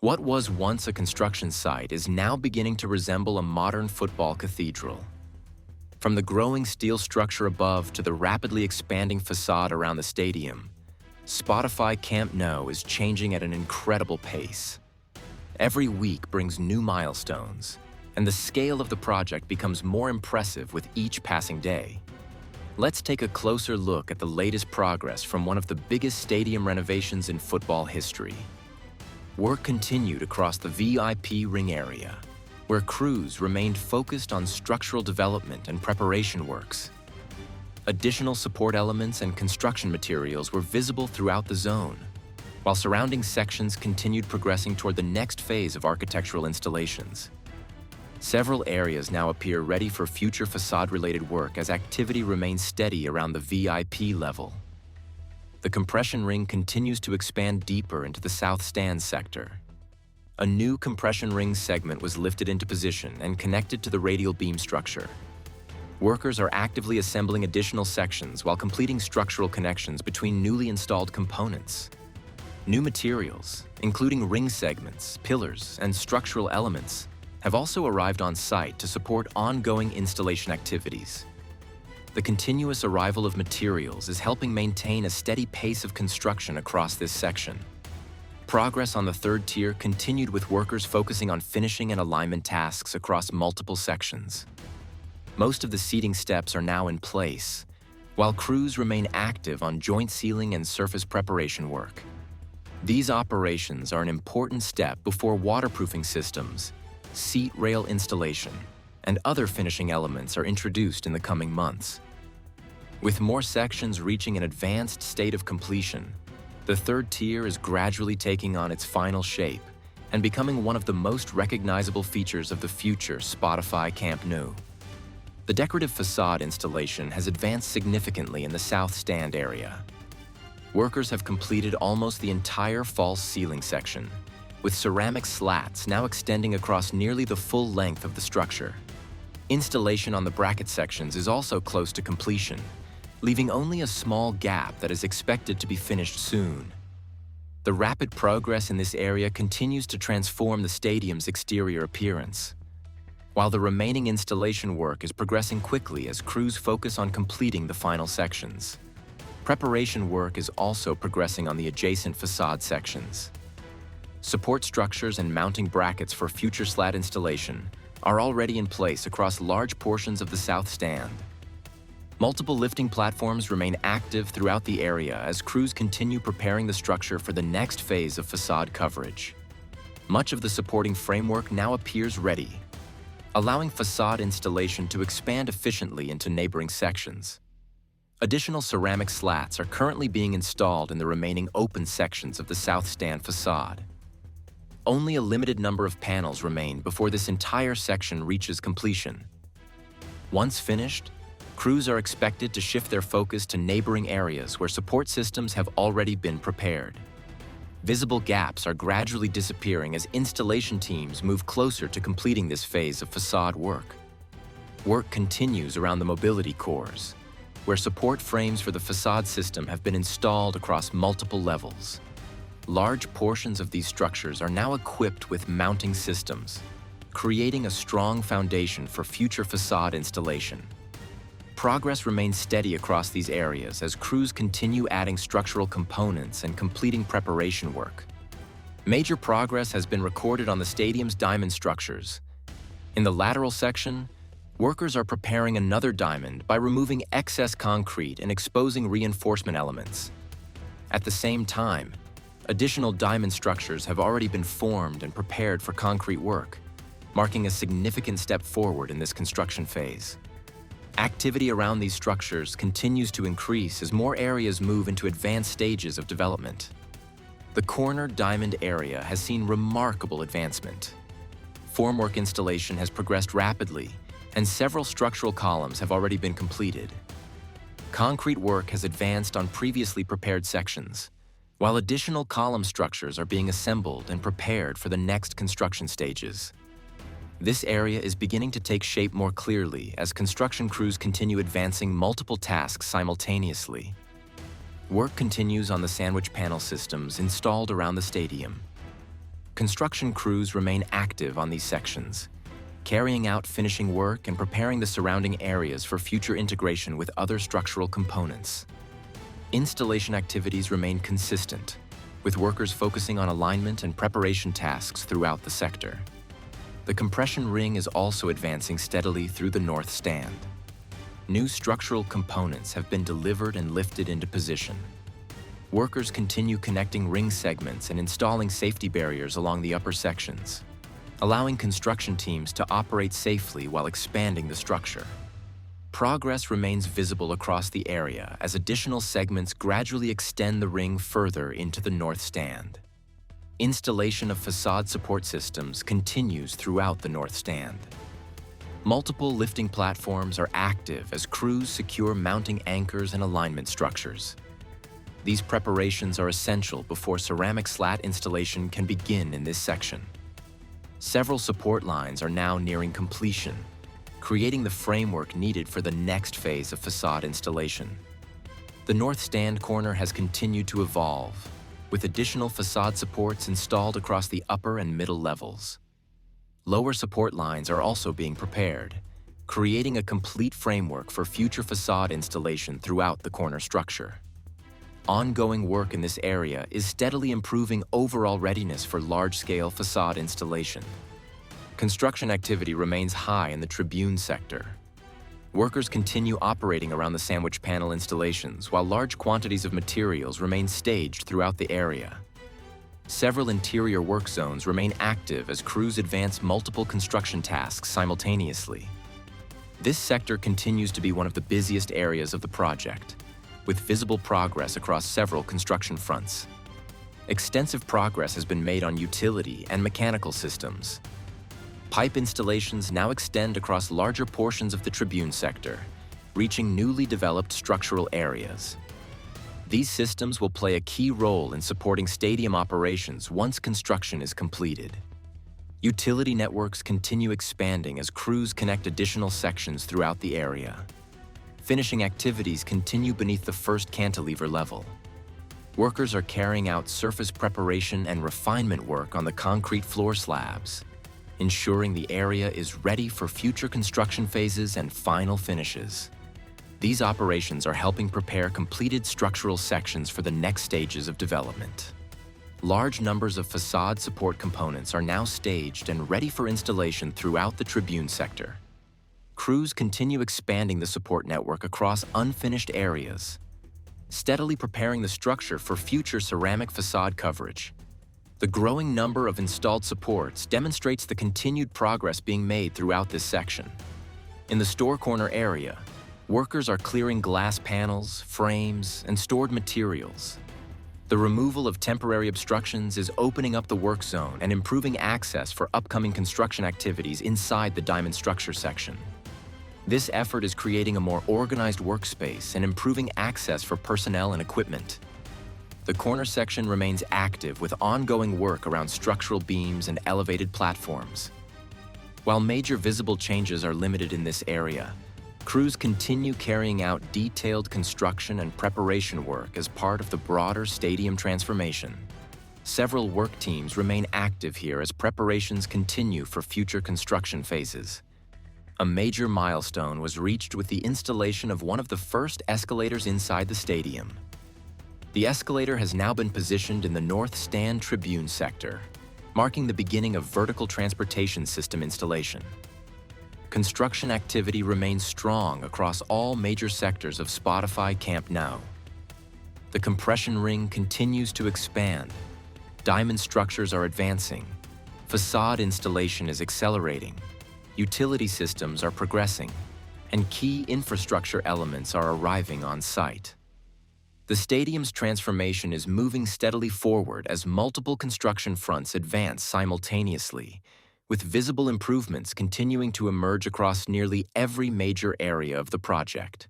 What was once a construction site is now beginning to resemble a modern football cathedral. From the growing steel structure above to the rapidly expanding facade around the stadium, Spotify Camp Nou is changing at an incredible pace. Every week brings new milestones, and the scale of the project becomes more impressive with each passing day. Let's take a closer look at the latest progress from one of the biggest stadium renovations in football history. Work continued across the VIP ring area, where crews remained focused on structural development and preparation works. Additional support elements and construction materials were visible throughout the zone, while surrounding sections continued progressing toward the next phase of architectural installations. Several areas now appear ready for future facade-related work as activity remains steady around the VIP level. The compression ring continues to expand deeper into the south stand sector. A new compression ring segment was lifted into position and connected to the radial beam structure. Workers are actively assembling additional sections while completing structural connections between newly installed components. New materials, including ring segments, pillars, and structural elements, have also arrived on site to support ongoing installation activities. The continuous arrival of materials is helping maintain a steady pace of construction across this section. Progress on the third tier continued with workers focusing on finishing and alignment tasks across multiple sections. Most of the seating steps are now in place, while crews remain active on joint sealing and surface preparation work. These operations are an important step before waterproofing systems, seat rail installation, and other finishing elements are introduced in the coming months. With more sections reaching an advanced state of completion, the third tier is gradually taking on its final shape and becoming one of the most recognizable features of the future Spotify Camp Nou. The decorative facade installation has advanced significantly in the south stand area. Workers have completed almost the entire false ceiling section, with ceramic slats now extending across nearly the full length of the structure. Installation on the bracket sections is also close to completion, leaving only a small gap that is expected to be finished soon. The rapid progress in this area continues to transform the stadium's exterior appearance, while the remaining installation work is progressing quickly as crews focus on completing the final sections. Preparation work is also progressing on the adjacent facade sections. Support structures and mounting brackets for future slat installation are already in place across large portions of the south stand. Multiple lifting platforms remain active throughout the area as crews continue preparing the structure for the next phase of facade coverage. Much of the supporting framework now appears ready, allowing facade installation to expand efficiently into neighboring sections. Additional ceramic slats are currently being installed in the remaining open sections of the south stand facade. Only a limited number of panels remain before this entire section reaches completion. Once finished, crews are expected to shift their focus to neighboring areas where support systems have already been prepared. Visible gaps are gradually disappearing as installation teams move closer to completing this phase of facade work. Work continues around the mobility cores, where support frames for the facade system have been installed across multiple levels. Large portions of these structures are now equipped with mounting systems, creating a strong foundation for future facade installation. Progress remains steady across these areas as crews continue adding structural components and completing preparation work. Major progress has been recorded on the stadium's diamond structures. In the lateral section, workers are preparing another diamond by removing excess concrete and exposing reinforcement elements. At the same time, additional diamond structures have already been formed and prepared for concrete work, marking a significant step forward in this construction phase. Activity around these structures continues to increase as more areas move into advanced stages of development. The corner diamond area has seen remarkable advancement. Formwork installation has progressed rapidly, and several structural columns have already been completed. Concrete work has advanced on previously prepared sections, while additional column structures are being assembled and prepared for the next construction stages. This area is beginning to take shape more clearly as construction crews continue advancing multiple tasks simultaneously. Work continues on the sandwich panel systems installed around the stadium. Construction crews remain active on these sections, carrying out finishing work and preparing the surrounding areas for future integration with other structural components. Installation activities remain consistent, with workers focusing on alignment and preparation tasks throughout the sector. The compression ring is also advancing steadily through the north stand. New structural components have been delivered and lifted into position. Workers continue connecting ring segments and installing safety barriers along the upper sections, allowing construction teams to operate safely while expanding the structure. Progress remains visible across the area as additional segments gradually extend the ring further into the north stand. Installation of facade support systems continues throughout the north stand. Multiple lifting platforms are active as crews secure mounting anchors and alignment structures. These preparations are essential before ceramic slat installation can begin in this section. Several support lines are now nearing completion, creating the framework needed for the next phase of facade installation. The north stand corner has continued to evolve, with additional facade supports installed across the upper and middle levels. Lower support lines are also being prepared, creating a complete framework for future facade installation throughout the corner structure. Ongoing work in this area is steadily improving overall readiness for large-scale facade installation. Construction activity remains high in the Tribune sector. Workers continue operating around the sandwich panel installations while large quantities of materials remain staged throughout the area. Several interior work zones remain active as crews advance multiple construction tasks simultaneously. This sector continues to be one of the busiest areas of the project, with visible progress across several construction fronts. Extensive progress has been made on utility and mechanical systems. Pipe installations now extend across larger portions of the Tribune sector, reaching newly developed structural areas. These systems will play a key role in supporting stadium operations once construction is completed. Utility networks continue expanding as crews connect additional sections throughout the area. Finishing activities continue beneath the first cantilever level. Workers are carrying out surface preparation and refinement work on the concrete floor slabs, ensuring the area is ready for future construction phases and final finishes. These operations are helping prepare completed structural sections for the next stages of development. Large numbers of facade support components are now staged and ready for installation throughout the Tribune sector. Crews continue expanding the support network across unfinished areas, steadily preparing the structure for future ceramic facade coverage. The growing number of installed supports demonstrates the continued progress being made throughout this section. In the store corner area, workers are clearing glass panels, frames, and stored materials. The removal of temporary obstructions is opening up the work zone and improving access for upcoming construction activities inside the diamond structure section. This effort is creating a more organized workspace and improving access for personnel and equipment. The corner section remains active with ongoing work around structural beams and elevated platforms. While major visible changes are limited in this area, crews continue carrying out detailed construction and preparation work as part of the broader stadium transformation. Several work teams remain active here as preparations continue for future construction phases. A major milestone was reached with the installation of one of the first escalators inside the stadium. The escalator has now been positioned in the North Stand Tribune sector, marking the beginning of vertical transportation system installation. Construction activity remains strong across all major sectors of Spotify Camp Nou. The compression ring continues to expand. Diamond structures are advancing. Facade installation is accelerating. Utility systems are progressing, and key infrastructure elements are arriving on site. The stadium's transformation is moving steadily forward as multiple construction fronts advance simultaneously, with visible improvements continuing to emerge across nearly every major area of the project.